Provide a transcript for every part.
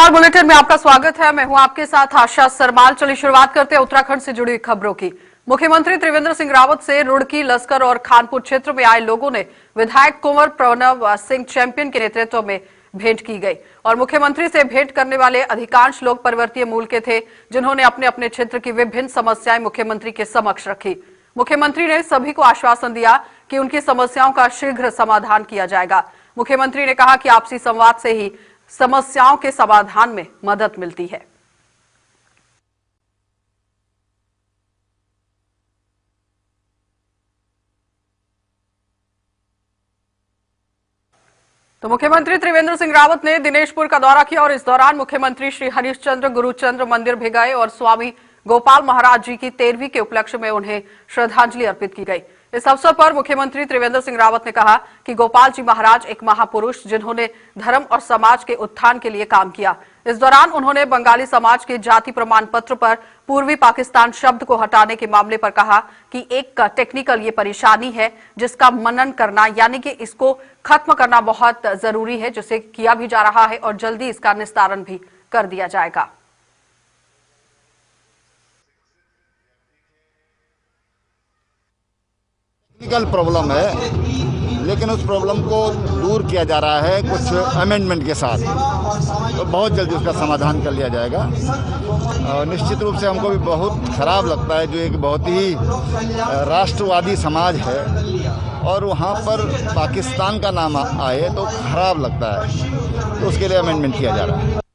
नमस्कार, बुलेटिन में आपका स्वागत है। मैं हूं आपके साथ आशा सरमाल। चलिए शुरुआत करते हैं उत्तराखंड से जुड़ी खबरों की। मुख्यमंत्री त्रिवेंद्र सिंह रावत से रुड़की, लस्कर और खानपुर क्षेत्र में आए लोगों ने विधायक कुंवर प्रणव सिंह चैंपियन के नेतृत्व में भेंट की गई और मुख्यमंत्री से भेंट करने वाले अधिकांश लोग पर्वतीय मूल के थे, जिन्होंने अपने अपने क्षेत्र की विभिन्न समस्याएं मुख्यमंत्री के समक्ष रखी। मुख्यमंत्री ने सभी को आश्वासन दिया कि उनकी समस्याओं का शीघ्र समाधान किया जाएगा। मुख्यमंत्री ने कहा कि आपसी संवाद से ही समस्याओं के समाधान में मदद मिलती है। तो मुख्यमंत्री त्रिवेंद्र सिंह रावत ने दिनेशपुर का दौरा किया और इस दौरान मुख्यमंत्री श्री हरिश्चंद्र गुरुचंद्र मंदिर भी गए और स्वामी गोपाल महाराज जी की 13वीं के उपलक्ष्य में उन्हें श्रद्धांजलि अर्पित की गई। इस अवसर पर मुख्यमंत्री त्रिवेंद्र सिंह रावत ने कहा कि गोपाल जी महाराज एक महापुरुष जिन्होंने धर्म और समाज के उत्थान के लिए काम किया। इस दौरान उन्होंने बंगाली समाज के जाति प्रमाण पत्र पर पूर्वी पाकिस्तान शब्द को हटाने के मामले पर कहा कि एक टेक्निकल ये परेशानी है जिसका मनन करना यानी कि इसको खत्म करना बहुत जरूरी है, जिसे किया भी जा रहा है और जल्दी इसका निस्तारण भी कर दिया जाएगा। टेक्निकल प्रॉब्लम है, लेकिन उस प्रॉब्लम को दूर किया जा रहा है कुछ अमेंडमेंट के साथ, तो बहुत जल्दी उसका समाधान कर लिया जाएगा। और निश्चित रूप से हमको भी बहुत खराब लगता है, जो एक बहुत ही राष्ट्रवादी समाज है और वहाँ पर पाकिस्तान का नाम आए तो खराब लगता है, तो उसके लिए अमेंडमेंट किया जा रहा है।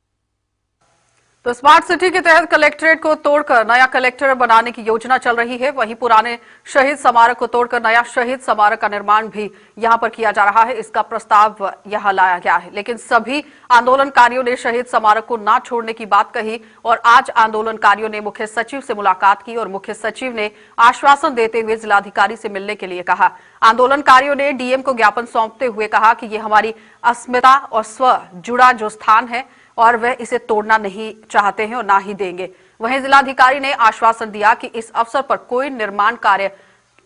तो स्मार्ट सिटी के तहत कलेक्ट्रेट को तोड़कर नया कलेक्टर बनाने की योजना चल रही है। वहीं पुराने शहीद स्मारक को तोड़कर नया शहीद स्मारक का निर्माण भी यहां पर किया जा रहा है। इसका प्रस्ताव यहां लाया गया है, लेकिन सभी आंदोलनकारियों ने शहीद स्मारक को न छोड़ने की बात कही और आज आंदोलनकारियों ने मुख्य सचिव से मुलाकात की और मुख्य सचिव ने आश्वासन देते हुए जिलाधिकारी से मिलने के लिए कहा। आंदोलनकारियों ने डीएम को ज्ञापन सौंपते हुए कहा कि ये हमारी अस्मिता और स्व जुड़ा जो स्थान है और वह इसे तोड़ना नहीं चाहते हैं और ना ही देंगे। वहीं जिलाधिकारी ने आश्वासन दिया कि इस अवसर पर कोई निर्माण कार्य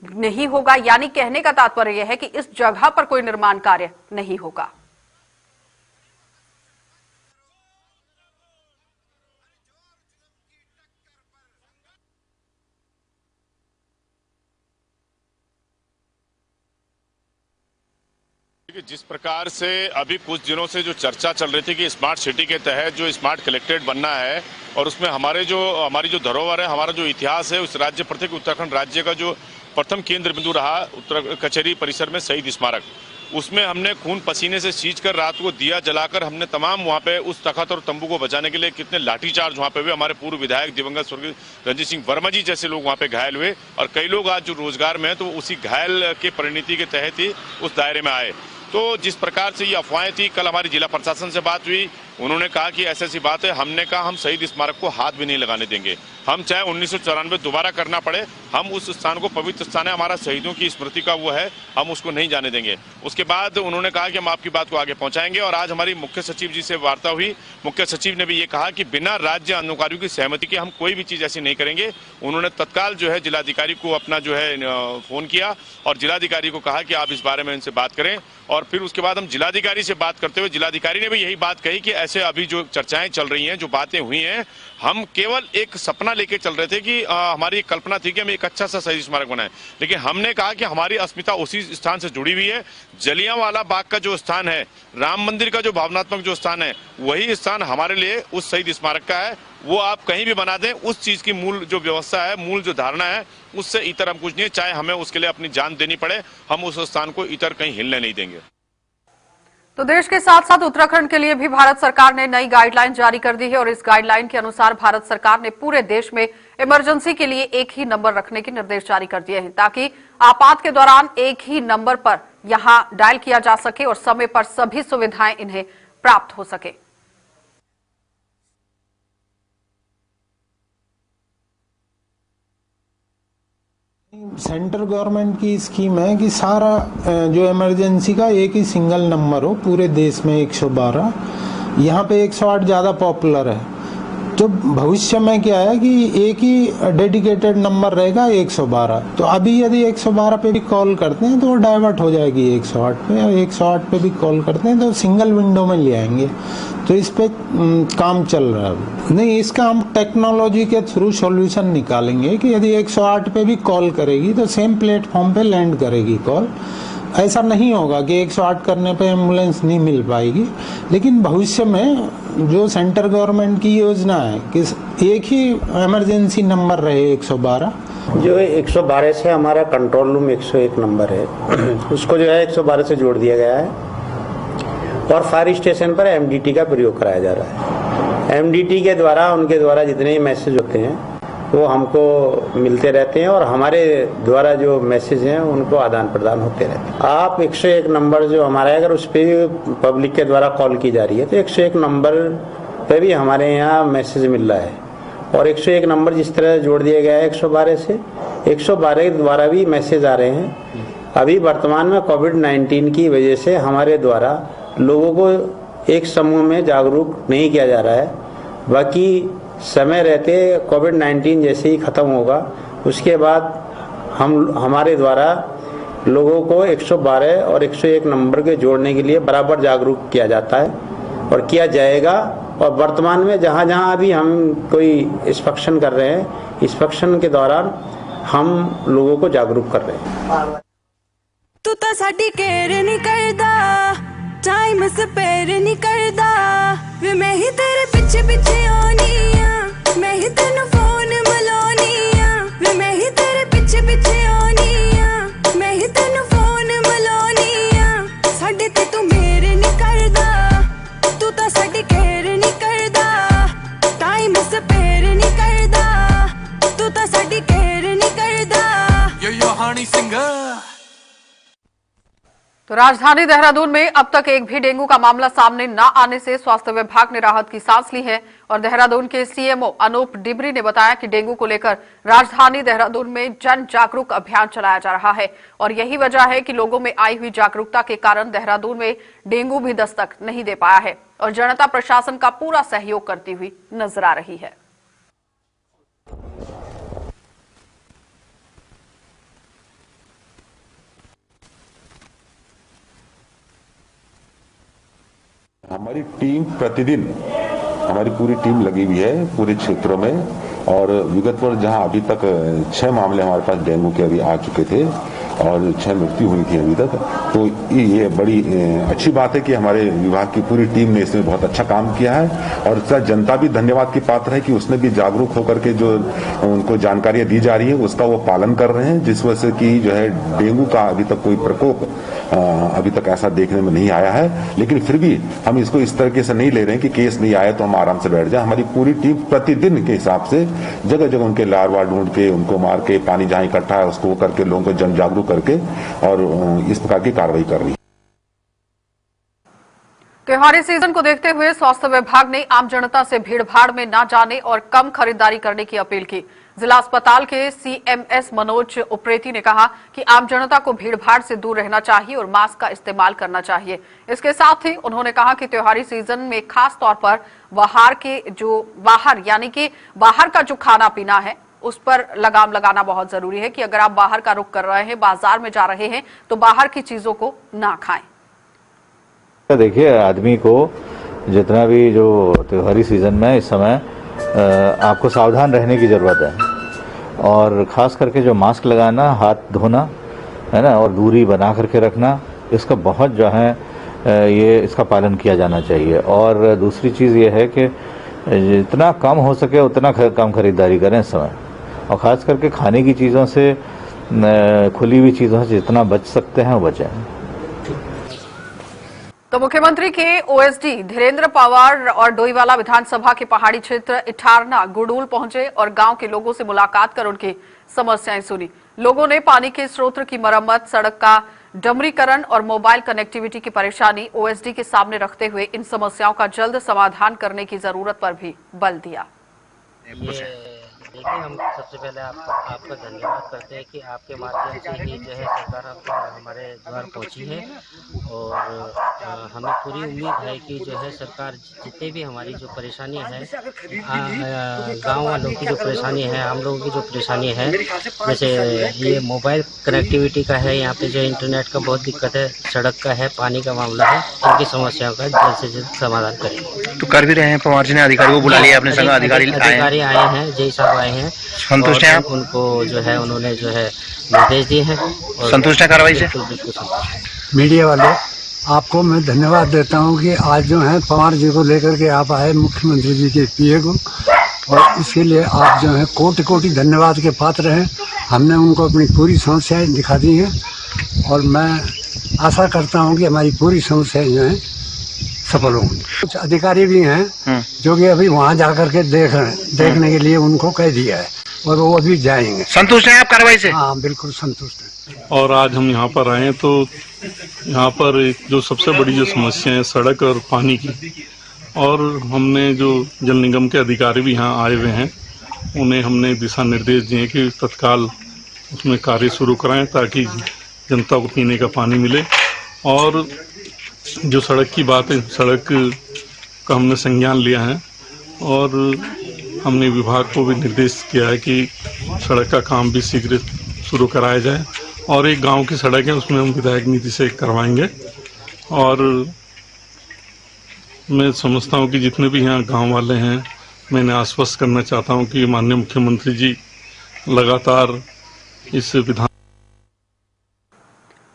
नहीं होगा, यानी कहने का तात्पर्य यह है कि इस जगह पर कोई निर्माण कार्य नहीं होगा। जिस प्रकार से अभी कुछ दिनों से जो चर्चा चल रही थी कि स्मार्ट सिटी के तहत जो स्मार्ट कलेक्ट्रेट बनना है और उसमें हमारी जो धरोहर है, हमारा जो इतिहास है, उस राज्य प्रत्येक उत्तराखंड राज्य का जो प्रथम केंद्र बिंदु रहा उत्तर कचहरी परिसर में शहीद स्मारक, उसमें हमने खून पसीने से सींच कर रात को दिया जलाकर हमने तमाम वहाँ पे उस तख्त और तंबू को बचाने के लिए कितने लाठीचार्ज वहाँ पे हुए। हमारे पूर्व विधायक दिवंगत स्वर्गीय रणजीत सिंह वर्मा जी जैसे लोग वहाँ पे घायल हुए और कई लोग आज जो रोजगार में है तो उसी घायल के परिणति के तहत ही उस दायरे में आए। तो जिस प्रकार से ये अफवाहें थी, कल हमारी जिला प्रशासन से बात हुई, उन्होंने कहा कि ऐसी ऐसी बात है। हमने कहा हम शहीद स्मारक को हाथ भी नहीं लगाने देंगे। हम चाहे 1994 दोबारा करना पड़े, हम उस स्थान को पवित्र स्थान है, हमारा शहीदों की स्मृति का वो है, हम उसको नहीं जाने देंगे। उसके बाद उन्होंने कहा कि हम आपकी बात को आगे पहुंचाएंगे और आज हमारी मुख्य सचिव जी से वार्ता हुई। मुख्य सचिव ने भी ये कहा कि बिना राज्य आंदोलनकारियों की सहमति के हम कोई भी चीज ऐसी नहीं करेंगे। उन्होंने तत्काल जो है जिलाधिकारी को अपना जो है फोन किया और जिलाधिकारी को कहा कि आप इस बारे में इनसे बात करें। और फिर उसके बाद हम जिलाधिकारी से बात करते हुए जिलाधिकारी ने भी यही बात कही कि ऐसे अभी जो चर्चाएं चल रही हैं, जो बातें हुई हैं, हम केवल एक सपना लेके चल रहे थे कि हमारी कल्पना थी कि हम एक अच्छा सा शहीद स्मारक बनाएं, लेकिन हमने कहा कि हमारी अस्मिता उसी स्थान से जुड़ी हुई है। जलियांवाला बाग का जो स्थान है, राम मंदिर का जो भावनात्मक जो स्थान है, वही स्थान हमारे लिए उस शहीद स्मारक का है। वो आप कहीं भी बना दें, उस चीज की मूल जो व्यवस्था है, मूल जो धारणा है, उससे इतर हम कुछ नहीं, चाहे हमें उसके लिए अपनी जान देनी पड़े, हम उस स्थान को इतर कहीं हिलने नहीं देंगे। तो देश के साथ साथ उत्तराखंड के लिए भी भारत सरकार ने नई गाइडलाइन जारी कर दी है और इस गाइडलाइन के अनुसार भारत सरकार ने पूरे देश में इमरजेंसी के लिए एक ही नंबर रखने के निर्देश जारी कर दिए हैं, ताकि आपात के दौरान एक ही नंबर पर यहां डायल किया जा सके और समय पर सभी सुविधाएं इन्हें प्राप्त हो सके। सेंट्रल गवर्नमेंट की स्कीम है कि सारा जो इमरजेंसी का एक ही सिंगल नंबर हो पूरे देश में 112। यहाँ पे 108 ज़्यादा पॉपुलर है। जो भविष्य में क्या है कि एक ही डेडिकेटेड नंबर रहेगा 112। तो अभी यदि 112 पे भी कॉल करते हैं तो वो डाइवर्ट हो जाएगी 108 पे, और 108 पे भी कॉल करते हैं तो सिंगल विंडो में ले आएंगे। तो इस पे काम चल रहा है। नहीं, इसका हम टेक्नोलॉजी के थ्रू सॉल्यूशन निकालेंगे कि यदि 108 पे भी कॉल करेगी तो सेम प्लेटफॉर्म पे लैंड करेगी कॉल। ऐसा नहीं होगा कि 108 करने पे एम्बुलेंस नहीं मिल पाएगी। लेकिन भविष्य में जो सेंटर गवर्नमेंट की योजना है कि एक ही इमरजेंसी नंबर रहे 112। जो 112 से हमारा कंट्रोल रूम 101 नंबर है, उसको जो है 112 से जोड़ दिया गया है और फायर स्टेशन पर एमडीटी का प्रयोग कराया जा रहा है। एमडीटी के द्वारा उनके द्वारा जितने भी मैसेज होते हैं वो हमको मिलते रहते हैं और हमारे द्वारा जो मैसेज हैं उनको आदान प्रदान होते रहते हैं। आप 101 नंबर जो हमारा है, अगर उस पर पब्लिक के द्वारा कॉल की जा रही है तो 101 नंबर पे भी हमारे यहाँ मैसेज मिल रहा है। और 101 नंबर जिस तरह जोड़ दिया गया है 112 से, 112 के द्वारा भी मैसेज आ रहे हैं। अभी वर्तमान में कोविड-19 की वजह से हमारे द्वारा लोगों को एक समूह में जागरूक नहीं किया जा रहा है। बाकी समय रहते कोविड-19 जैसे ही ख़त्म होगा उसके बाद हमारे द्वारा लोगों को 112 और 101 नंबर के जोड़ने के लिए बराबर जागरूक किया जाता है और किया जाएगा। और वर्तमान में जहाँ जहाँ अभी हम कोई इंस्पेक्शन कर रहे हैं, इंस्पेक्शन के दौरान हम लोगों को जागरूक कर रहे हैं। तू तो साडी केयर नहीं करदा, टाइम स्पेयर नहीं करदा, वे मैं ही तेरे पीछे पीछे आनी आ, मैं ही तेनु फोन मिलानी आ, वे मैं ही तेरे पीछे पीछे आनी आ, मैं ही तेनु फोन मिलानी आ। साडे ते तू मेरे नहीं करदा, तू तो साडी केयर नहीं करदा, टाइम स्पेयर नहीं करदा, तू तो साडी केयर नहीं करदा। यो हनी सिंगर। तो राजधानी देहरादून में अब तक एक भी डेंगू का मामला सामने न आने से स्वास्थ्य विभाग ने राहत की सांस ली है। और देहरादून के सीएमओ अनूप डिबरी ने बताया कि डेंगू को लेकर राजधानी देहरादून में जन जागरूक अभियान चलाया जा रहा है और यही वजह है कि लोगों में आई हुई जागरूकता के कारण देहरादून में डेंगू भी दस्तक नहीं दे पाया है और जनता प्रशासन का पूरा सहयोग करती हुई नजर आ रही है। हमारी टीम प्रतिदिन, हमारी पूरी टीम लगी हुई है पूरे क्षेत्रों में और विगत पर जहां अभी तक 6 मामले हमारे पास डेंगू के अभी आ चुके थे और 6 मृत्यु हुई थी अभी तक। तो ये बड़ी अच्छी बात है कि हमारे विभाग की पूरी टीम ने इसमें बहुत अच्छा काम किया है और इसका जनता भी धन्यवाद की पात्र है कि उसने भी जागरूक होकर के जो उनको जानकारियां दी जा रही है उसका वो पालन कर रहे हैं, जिस वजह से कि जो है डेंगू का अभी तक कोई प्रकोप अभी तक ऐसा देखने में नहीं आया है। लेकिन फिर भी हम इसको इस तरीके से नहीं ले रहे हैं कि केस नहीं आया तो हम आराम से बैठ जाए। हमारी पूरी टीम प्रतिदिन के हिसाब से जगह जगह उनके लार्वा ढूंढ के, उनको मार के, पानी जहां इकट्ठा है उसको करके लोगों को जन जागरूक करके और इस प्रकार की कार्रवाई कर रही है। त्योहारी सीजन को देखते हुए स्वास्थ्य विभाग ने आम जनता से भीड़भाड़ में न जाने और कम खरीदारी करने की अपील की। जिला अस्पताल के सीएमएस मनोज उप्रेती ने कहा कि आम जनता को भीड़भाड़ से दूर रहना चाहिए और मास्क का इस्तेमाल करना चाहिए। इसके साथ ही उन्होंने कहा कि त्योहारी सीजन में खास तौर पर बाहर का जो खाना पीना है उस पर लगाम लगाना बहुत जरूरी है कि अगर आप बाहर का रुख कर रहे हैं, बाजार में जा रहे हैं तो बाहर की चीजों को ना खाएं। देखिए, आदमी को जितना भी जो त्योहारी सीजन में इस समय आपको सावधान रहने की जरूरत है और खास करके जो मास्क लगाना, हाथ धोना है ना और दूरी बना करके रखना, इसका बहुत जो है ये इसका पालन किया जाना चाहिए। और दूसरी चीज़ ये है कि जितना कम हो सके उतना कम खरीदारी करें इस समय और ख़ास करके खाने की चीज़ों से, खुली हुई चीज़ों से जितना बच सकते हैं वो बचें। तो मुख्यमंत्री के ओएसडी धीरेन्द्र पवार और डोईवाला विधानसभा के पहाड़ी क्षेत्र इठारना गुडूल पहुंचे और गांव के लोगों से मुलाकात कर उनकी समस्याएं सुनी। लोगों ने पानी के स्रोत की मरम्मत, सड़क का डमरीकरण और मोबाइल कनेक्टिविटी की परेशानी ओएसडी के सामने रखते हुए इन समस्याओं का जल्द समाधान करने की जरूरत पर भी बल दिया। देखिए, हम सबसे पहले आपका धन्यवाद करते हैं कि आपके माध्यम से ही जो है सरकार हमारे द्वार पहुंची है और हमें पूरी उम्मीद है कि जो है सरकार जितने भी हमारी जो परेशानी है, गांव वालों की जो परेशानी है, आम लोगों की जो परेशानी है, जैसे ये मोबाइल कनेक्टिविटी का है, यहाँ पे जो इंटरनेट का बहुत दिक्कत है, सड़क का है, पानी का मामला है, इनकी समस्याओं का जल्द से जल्द समाधान करें। तो कर भी रहे हैं, पवार जी ने अधिकारी को बुला लिया, अपने संग अधिकारी आए हैं, जय साहब आए हैं, संतुष्ट हैं आप? उनको जो है उन्होंने जो है निर्देश दिए हैं और संतुष्ट है कार्रवाई से? बिल्कुल संतुष्ट। मीडिया वाले आपको मैं धन्यवाद देता हूं कि आज जो है पवार जी को लेकर के आप आए, मुख्यमंत्री जी के पीए को, और इसके लिए आप जो है कोटि कोटि धन्यवाद के पात्र हैं। हमने उनको अपनी पूरी समस्याएं दिखा दी हैं और मैं आशा करता हूं कि हमारी पूरी समस्याएं जो हैं सफल होंगी। कुछ अधिकारी भी हैं जो कि अभी वहां जाकर के देखने के लिए उनको कह दिया है और वो अभी जाएंगे। संतुष्ट हैं आप कार्रवाई से? हाँ, बिल्कुल संतुष्ट हैं। और आज हम यहाँ पर आए तो यहाँ पर जो सबसे बड़ी जो समस्या है सड़क और पानी की, और हमने जो जल निगम के अधिकारी भी यहाँ आए हुए हैं, उन्हें हमने दिशा निर्देश दिए कि तत्काल उसमें कार्य शुरू कराएं ताकि जनता को पीने का पानी मिले। और जो सड़क की बात है, सड़क का हमने संज्ञान लिया है और हमने विभाग को भी निर्देश किया है कि सड़क का काम भी शीघ्र शुरू कराया जाए। और एक गांव की सड़क है, उसमें हम विधायक निधि से करवाएंगे। और मैं समझता हूं कि जितने भी यहाँ गांव वाले हैं, मैंने आश्वस्त करना चाहता हूं कि माननीय मुख्यमंत्री जी लगातार इस विधान।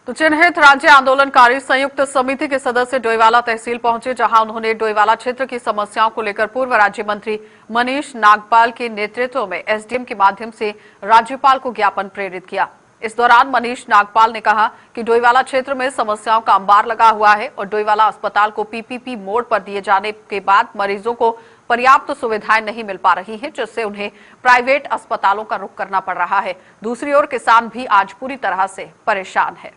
तो चिन्हित राज्य आंदोलनकारी संयुक्त समिति के सदस्य डोईवाला तहसील पहुंचे, जहां उन्होंने डोईवाला क्षेत्र की समस्याओं को लेकर पूर्व राज्य मंत्री मनीष नागपाल के नेतृत्व में एसडीएम के माध्यम से राज्यपाल को ज्ञापन प्रेरित किया। इस दौरान मनीष नागपाल ने कहा कि डोईवाला क्षेत्र में समस्याओं का अंबार लगा हुआ है और डोईवाला अस्पताल को पीपीपी मोड पर दिए जाने के बाद मरीजों को पर्याप्त सुविधाएं नहीं मिल पा रही हैं, जिससे उन्हें प्राइवेट अस्पतालों का रुख करना पड़ रहा है। दूसरी ओर किसान भी आज पूरी तरह से परेशान है।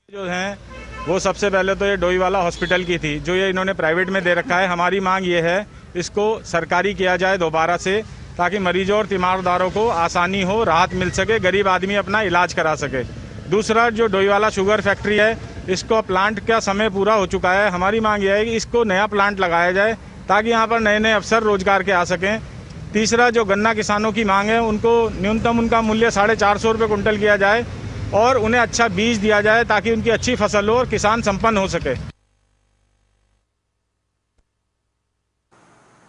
जो है वो सबसे पहले तो ये डोईवाला हॉस्पिटल की थी, जो ये इन्होंने प्राइवेट में दे रखा है। हमारी मांग ये है इसको सरकारी किया जाए दोबारा से, ताकि मरीजों और तीमारदारों को आसानी हो, राहत मिल सके, गरीब आदमी अपना इलाज करा सके। दूसरा, जो डोईवाला शुगर फैक्ट्री है, इसको प्लांट का समय पूरा हो चुका है। हमारी मांग यह है कि इसको नया प्लांट लगाया जाए ताकि यहाँ पर नए नए अफसर रोजगार के आ सकें। तीसरा, जो गन्ना किसानों की मांग है, उनको न्यूनतम उनका मूल्य 450 रुपये कुंटल किया जाए और उन्हें अच्छा बीज दिया जाए ताकि उनकी अच्छी फसल हो और किसान संपन्न हो सके।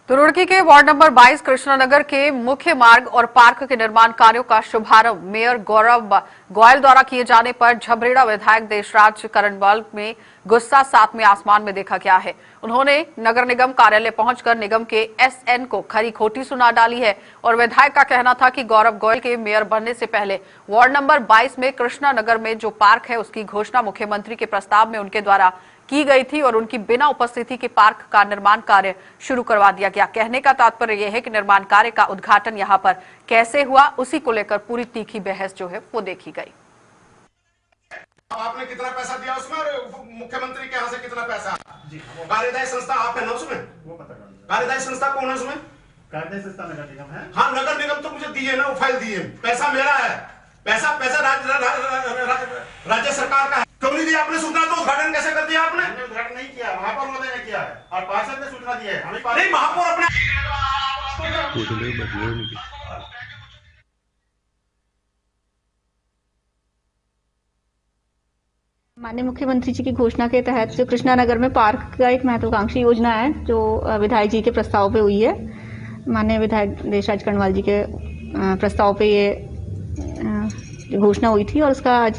तो रुड़की के वार्ड नंबर 22 कृष्णानगर के मुख्य मार्ग और पार्क के निर्माण कार्यों का शुभारंभ मेयर गौरव गोयल द्वारा किए जाने पर झबरेड़ा विधायक देशराज करणवाल में गुस्सा सातवें आसमान में देखा गया है। उन्होंने नगर निगम कार्यालय पहुंचकर निगम के एसएन को खरी खोटी सुना डाली है और विधायक का कहना था कि गौरव गोयल के मेयर बनने से पहले वार्ड नंबर 22 में कृष्णानगर में जो पार्क है उसकी घोषणा मुख्यमंत्री के प्रस्ताव में उनके द्वारा की गई थी और उनकी बिना उपस्थिति के पार्क का निर्माण कार्य शुरू करवा दिया गया। कहने का तात्पर्य यह है कि निर्माण कार्य का उद्घाटन यहां पर कैसे हुआ, उसी को लेकर पूरी तीखी बहस जो है वो देखी गई। आपने कितना पैसा दिया उसमें और मुख्यमंत्री के यहाँ से कितना पैसा? कार्यदायी संस्था आप है ना उसमें? कार्यदायी संस्था कौन है उसमें? कार्यदायी संस्था नगर निगम है। हाँ, नगर निगम तो मुझे दिए ना, वो फाइल दिए, पैसा मेरा है, पैसा राज्य सरकार का है। क्यों नहीं दिया आपने सूचना? तो उद्घाटन कैसे कर दिया आपने? उद्घाटन नहीं किया, महापौर महोदय ने किया है और पार्षद ने सूचना दी है। हमें नहीं, महापौर अपने माननीय मुख्यमंत्री जी की घोषणा के तहत जो कृष्णानगर में पार्क का एक महत्वाकांक्षी योजना है, जो विधायक जी के प्रस्ताव पे हुई है, माननीय विधायक देशराज करणवाल जी के प्रस्ताव पे ये घोषणा हुई थी और उसका आज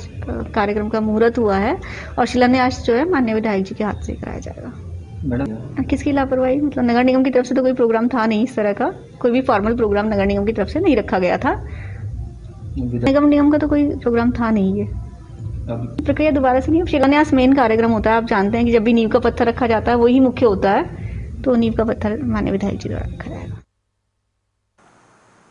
कार्यक्रम का मुहूर्त हुआ है और शिलान्यास जो है माननीय विधायक जी के हाथ से कराया जाएगा। मैडम, किसकी लापरवाही? मतलब नगर निगम की तरफ से तो कोई प्रोग्राम था नहीं, इस तरह का कोई भी फॉर्मल प्रोग्राम नगर निगम की तरफ से नहीं रखा गया था। निगम का तो कोई प्रोग्राम था नहीं। ये प्रक्रिया दोबारा से नहीं, शिलान्यास मेन कार्यक्रम होता है। आप जानते हैं कि जब भी नींव का पत्थर रखा जाता है वही मुख्य होता है, तो नींव का पत्थर माननीय विधायक जी द्वारा रखा जाएगा।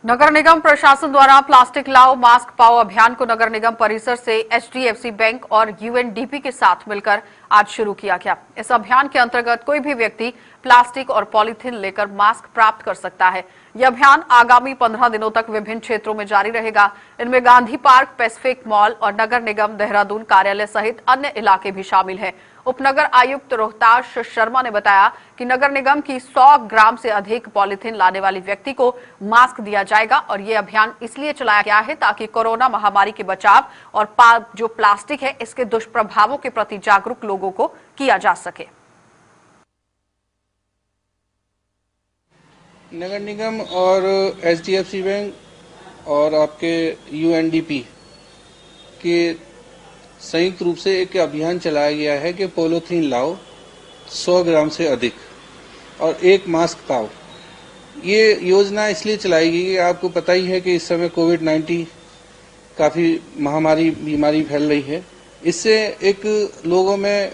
नगर निगम प्रशासन द्वारा प्लास्टिक लाओ मास्क पाओ अभियान को नगर निगम परिसर से एचडीएफसी बैंक और यूएनडीपी के साथ मिलकर आज शुरू किया गया। इस अभियान के अंतर्गत कोई भी व्यक्ति प्लास्टिक और पॉलीथीन लेकर मास्क प्राप्त कर सकता है। यह अभियान आगामी 15 दिनों तक विभिन्न क्षेत्रों में जारी रहेगा। इनमें गांधी पार्क, पैसिफिक मॉल और नगर निगम देहरादून कार्यालय सहित अन्य इलाके भी शामिल हैं। उपनगर आयुक्त रोहताश शर्मा ने बताया कि नगर निगम की 100 ग्राम से अधिक पॉलीथीन लाने वाले व्यक्ति को मास्क दिया जाएगा और ये अभियान इसलिए चलाया गया है ताकि कोरोना महामारी के बचाव और जो प्लास्टिक है इसके दुष्प्रभावों के प्रति जागरूक लोगों को किया जा सके। नगर निगम और HDFC बैंक और आपके UNDP के संयुक्त रूप से एक अभियान चलाया गया है कि पॉलीथीन लाओ 100 ग्राम से अधिक और एक मास्क पाओ। ये योजना इसलिए चलाई गई कि आपको पता ही है कि इस समय कोविड-19 काफी बीमारी फैल रही है। इससे एक लोगों में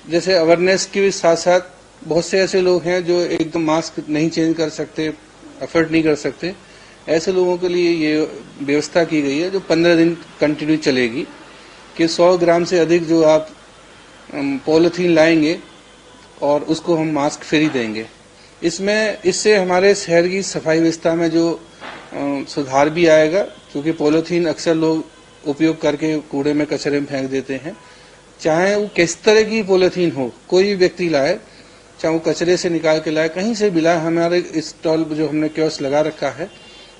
जैसे अवेयरनेस के साथ साथ बहुत से ऐसे लोग हैं जो एकदम मास्क नहीं चेंज कर सकते, अफोर्ड नहीं कर सकते। ऐसे लोगों के लिए ये व्यवस्था की गई है जो 15 दिन कंटिन्यू चलेगी कि 100 ग्राम से अधिक जो आप पॉलीथीन लाएंगे और उसको हम मास्क फ्री देंगे। इससे हमारे शहर की सफाई व्यवस्था में जो सुधार भी आएगा, क्योंकि पॉलीथीन अक्सर लोग उपयोग करके कूड़े में कचरे में फेंक देते हैं। चाहे वो किस तरह की पॉलीथीन हो, कोई भी व्यक्ति लाए, चाहे वो कचरे से निकाल के लाए, कहीं से भी लाए, हमारे स्टॉल जो हमने कियोस्क लगा रखा है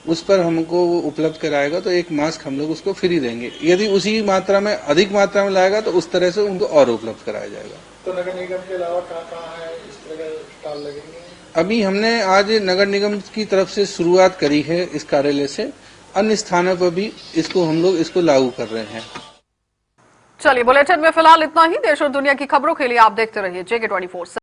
उस पर हमको वो उपलब्ध कराएगा तो एक मास्क हम लोग उसको फ्री देंगे। यदि उसी मात्रा में अधिक मात्रा में लाएगा तो उस तरह से उनको और उपलब्ध कराया जाएगा। तो नगर निगम के अलावा कहाँ है इस तरह के स्टॉल लगेंगे? अभी हमने आज नगर निगम की तरफ से शुरुआत करी है इस कार्यालय से, अन्य स्थानों पर भी हम लोग इसको लागू कर रहे हैं। चलिए, बुलेटिन में फिलहाल इतना ही। देश और दुनिया की खबरों के लिए आप देखते रहिए JK24।